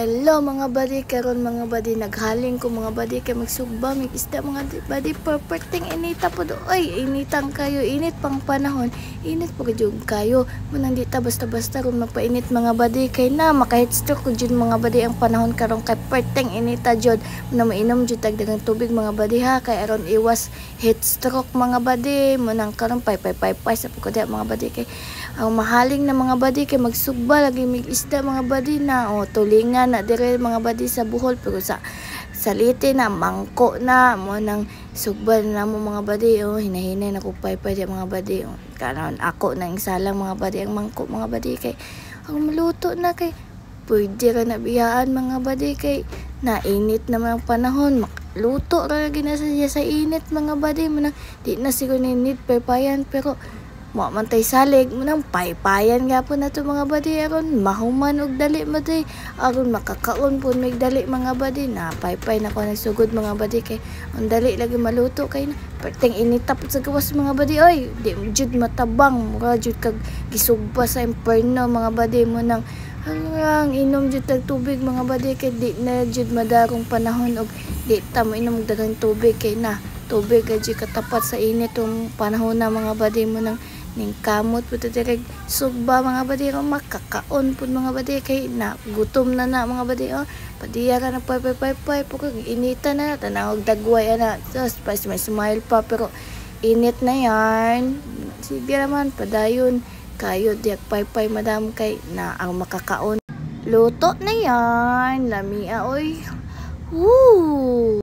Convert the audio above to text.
Hello mga buddy, karon mga buddy naghaling ko mga buddy kay magsugba mig isda mga buddy, perfecting inita po do. Ay, initang kayo, init pang panahon, init po jud kayo. Munang di ta basta-basta ron magpainit mga buddy kay na maka-heat stroke ko jud mga buddy ang panahon karon kay perfecting inita jud. Muna mainom jud tag daghang tubig mga buddy ha kay aron iwas heat stroke mga buddy. Munang karon pay sa ko mga buddy kay ang mahaling na mga buddy kay magsugba lagi mig isda mga buddy na tulingan na dire mga buddy sa Bohol pero sa salite na mangko na mo nang sugba na mo mga buddy hinahinay na ko pay mga buddy karon ako na salang mga buddy ang mangko mga buddy kay ang maluto na kay pwede ra na biyaan mga buddy kay nainit naman ang panahon luto ra lagi na sa init mga buddy mo di na siguro ni need papayan pero mo mantay salig mo nang paypayan nga po na to mga buddy aron mahuman og dali buddy aron makakaon po mig dali mga buddy na paypay na ko nagsugod mga buddy kay ang dali lagi maluto kay na perteng initap sa gawas mga buddy oy di jud matabang mura jud kag gisugba sa imperno mga buddy mo nang hanggang inom jud tag tubig mga buddy kay di na jud madarong panahon og di ta mo inom og daghang tubig kay na tubig jud katapat sa init tong panahon na mga buddy mo nang ning kamot po direk sugba mga buddy makakaon po mga buddy kay na gutom na mga buddy padiya ka na pay po kag inita na tanawag dagway ana just may smile pa pero init na yan sige naman padayon kayo diak pay madam kay na ang makakaon luto na yan lamia oy woo